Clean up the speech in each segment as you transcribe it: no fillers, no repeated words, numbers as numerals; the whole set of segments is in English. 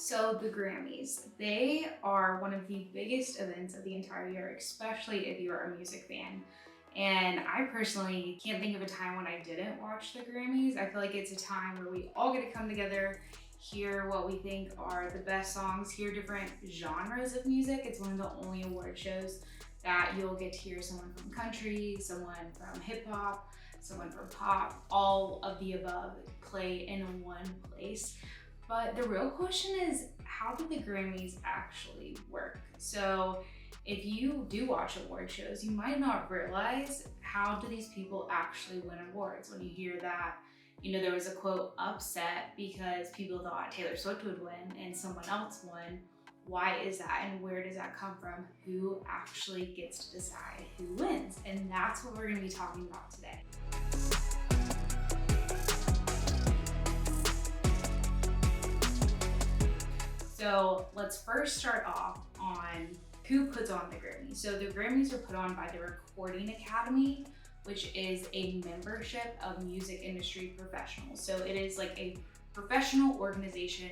So the Grammys, they are one of the biggest events of the entire year, especially if you're a music fan. And I personally can't think of a time when I didn't watch the Grammys. I feel like it's a time where we all get to come together, hear what we think are the best songs, hear different genres of music. It's one of the only award shows that you'll get to hear someone from country, someone from hip hop, someone from pop, all of the above play in one place. But the real question is, how do the Grammys actually work? So if you do watch award shows, you might not realize how do these people actually win awards. When you hear that, there was a quote upset because people thought Taylor Swift would win and someone else won. Why is that and where does that come from? Who actually gets to decide who wins? And that's what we're gonna be talking about today. So let's first start off on who puts on the Grammys. So the Grammys are put on by the Recording Academy, which is a membership of music industry professionals. So it is like a professional organization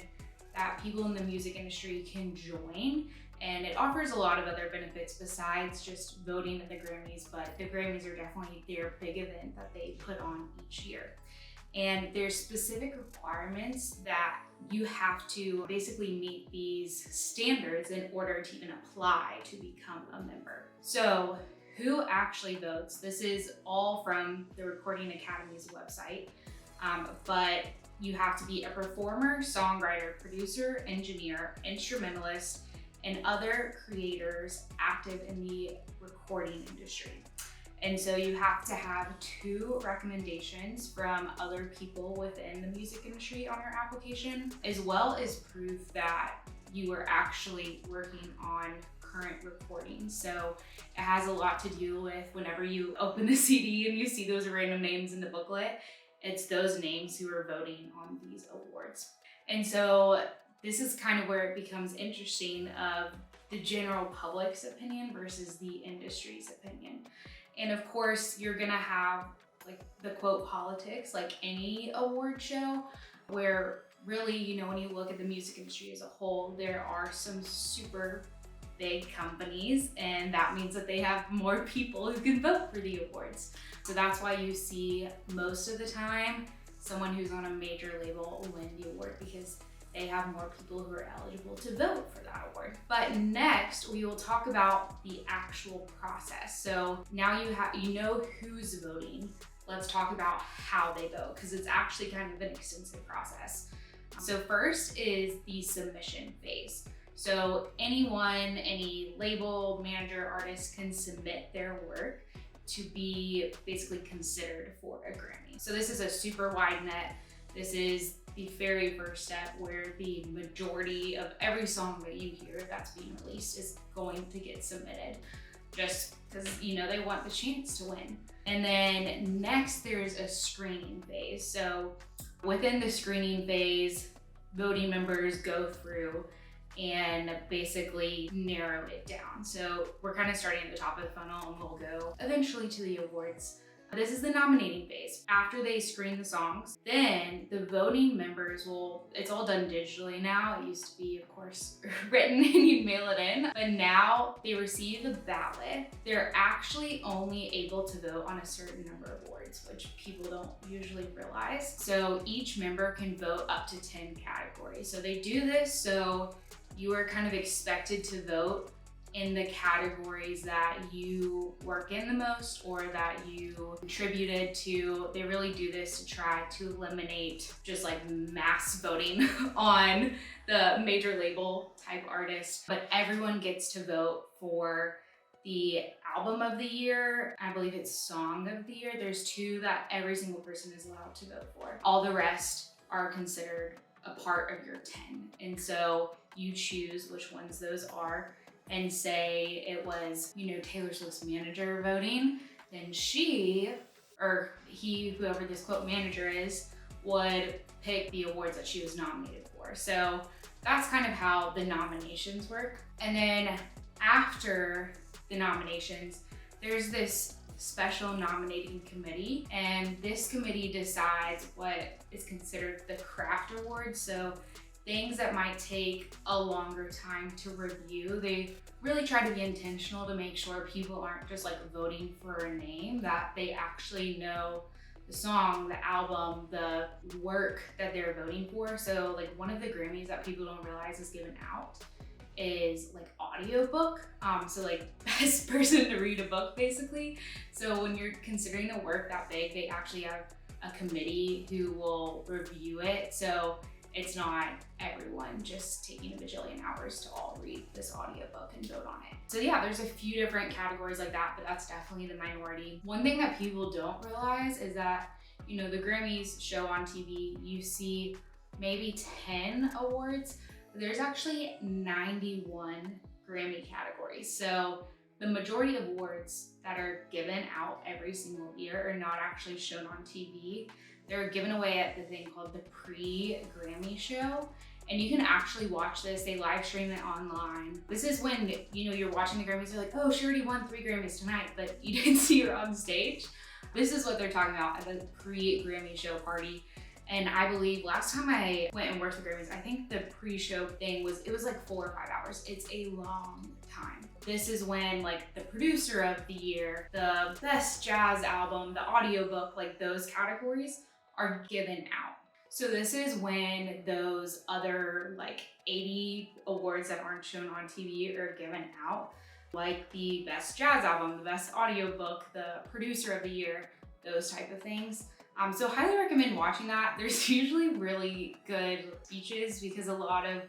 that people in the music industry can join. And it offers a lot of other benefits besides just voting at the Grammys, but the Grammys are definitely their big event that they put on each year. And there's specific requirements that you have to basically meet these standards in order to even apply to become a member. So who actually votes? This is all from the Recording Academy's website, but you have to be a performer, songwriter, producer, engineer, instrumentalist, and other creators active in the recording industry. And so you have to have 2 recommendations from other people within the music industry on your application, as well as proof that you are actually working on current recordings. So it has a lot to do with whenever you open the CD and you see those random names in the booklet, it's those names who are voting on these awards. And so this is kind of where it becomes interesting of the general public's opinion versus the industry's opinion. And of course, you're gonna have like the quote politics, like any award show, where really, when you look at the music industry as a whole, there are some super big companies, and that means that they have more people who can vote for the awards. So that's why you see most of the time someone who's on a major label win the award, because they have more people who are eligible to vote for that award. But next, we will talk about the actual process. So now you know who's voting. Let's talk about how they vote, because it's actually kind of an extensive process. So first is the submission phase. So anyone, any label, manager, artist can submit their work to be basically considered for a Grammy. So this is a super wide net. This is the very first step where the majority of every song that you hear that's being released is going to get submitted, just because they want the chance to win. And then next there's a screening phase. So within the screening phase, voting members go through and basically narrow it down. So we're kind of starting at the top of the funnel and we'll go eventually to the awards. This is the nominating phase. After they screen the songs, then the voting members it's all done digitally now. It used to be, of course, written and you'd mail it in, but now they receive the ballot. They're actually only able to vote on a certain number of awards, which people don't usually realize. So each member can vote up to 10 categories. So they do this so you are kind of expected to vote in the categories that you work in the most or that you contributed to. They really do this to try to eliminate just like mass voting on the major label type artists. But everyone gets to vote for the album of the year. I believe it's song of the year. There's 2 that every single person is allowed to vote for. All the rest are considered a part of your 10. And so you choose which ones those are. And say it was, Taylor Swift's manager voting, then she or he, whoever this quote manager is, would pick the awards that she was nominated for. So that's kind of how the nominations work. And then after the nominations, there's this special nominating committee, and this committee decides what is considered the craft award. So things that might take a longer time to review. They really try to be intentional to make sure people aren't just like voting for a name, that they actually know the song, the album, the work that they're voting for. So like one of the Grammys that people don't realize is given out is like audiobook. So like best person to read a book basically. So when you're considering a work that big, they actually have a committee who will review it. So it's not everyone just taking a bajillion hours to all read this audiobook and vote on it. So yeah, there's a few different categories like that, but that's definitely the minority. One thing that people don't realize is that, you know, the Grammys show on TV, you see maybe 10 awards, but there's actually 91 Grammy categories. So the majority of awards that are given out every single year are not actually shown on TV. They're given away at the thing called the pre-Grammy show. And you can actually watch this. They live stream it online. This is when, you know, you're watching the Grammys, you're like, oh, she already won 3 Grammys tonight, but you didn't see her on stage. This is what they're talking about at the pre-Grammy show party. And I believe last time I went and worked the Grammys, I think the pre-show thing it was like 4 or 5 hours. It's a long time. This is when like the producer of the year, the best jazz album, the audiobook, like those categories are given out. So this is when those other like 80 awards that aren't shown on TV are given out, like the best jazz album, the best audiobook, the producer of the year, those type of things. So highly recommend watching that. There's usually really good speeches because a lot of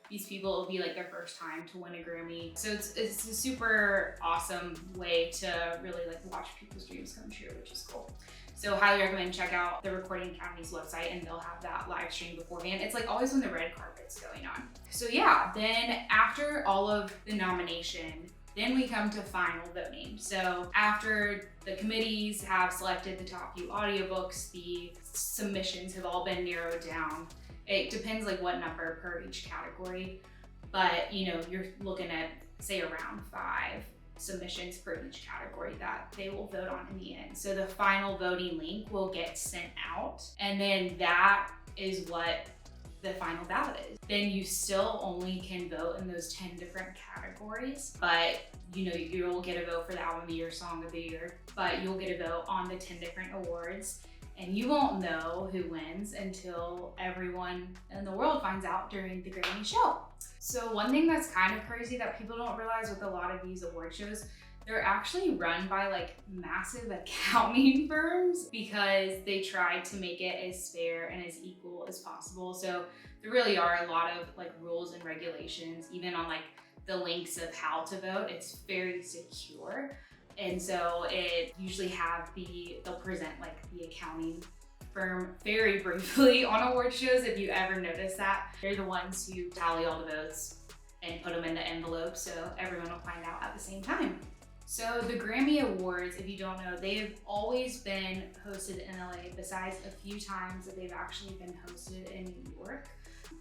these people will be like their first time to win a Grammy. So it's a super awesome way to really like watch people's dreams come true, which is cool. So highly recommend check out the Recording Academy's website and they'll have that live stream beforehand. It's like always when the red carpet's going on. So yeah, then after all of the nomination, then we come to final voting. So after the committees have selected the top few audiobooks, the submissions have all been narrowed down. It depends like what number per each category, but you know, you're looking at say around 5 submissions per each category that they will vote on in the end. So the final voting link will get sent out, and then that is what the final ballot is. Then you still only can vote in those 10 different categories, but you know, you'll get a vote for the album of the year, song of the year, but you'll get a vote on the 10 different awards. And you won't know who wins until everyone in the world finds out during the Grammy show. So one thing that's kind of crazy that people don't realize with a lot of these award shows, they're actually run by like massive accounting firms because they try to make it as fair and as equal as possible. So there really are a lot of like rules and regulations, even on like the links of how to vote. It's very secure. And so it usually they'll present like the accounting firm very briefly on award shows, if you ever notice that. They're the ones who tally all the votes and put them in the envelope so everyone will find out at the same time. So the Grammy Awards, if you don't know, they've always been hosted in LA, besides a few times that they've actually been hosted in New York.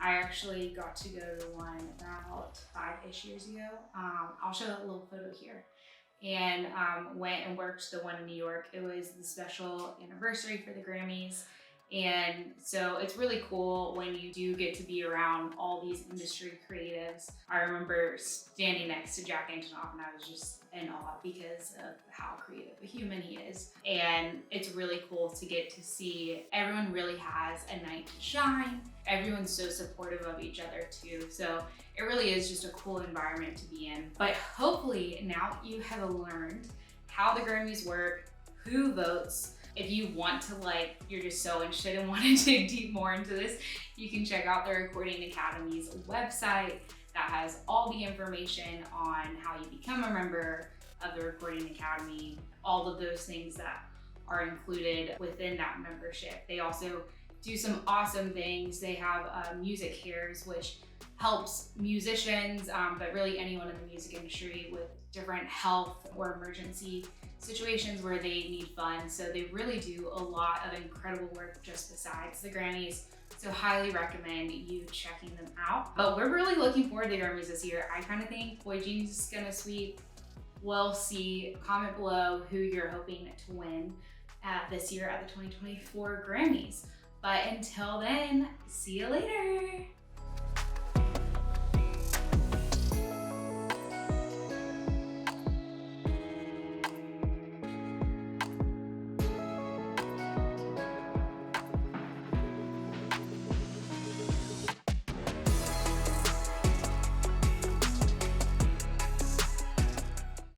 I actually got to go to one about 5-ish years ago. I'll show a little photo here. And went and worked the one in New York. It was the special anniversary for the Grammys. And so it's really cool when you do get to be around all these industry creatives. I remember standing next to Jack Antonoff and I was just in awe because of how creative a human he is. And it's really cool to get to see everyone really has a night to shine. Everyone's so supportive of each other too. So it really is just a cool environment to be in. But hopefully now you have learned how the Grammys work, who votes. If you want to you're just so interested and want to dig deep more into this, you can check out the Recording Academy's website that has all the information on how you become a member of the Recording Academy, all of those things that are included within that membership. They also do some awesome things. They have Music Cares, which helps musicians, but really anyone in the music industry with different health or emergency situations where they need funds. So they really do a lot of incredible work just besides the Grammys. So highly recommend you checking them out. But we're really looking forward to the Grammys this year. I kind of think Boy Genius is gonna sweep. We'll see. Comment below who you're hoping to win this year at the 2024 Grammys. But until then, see you later.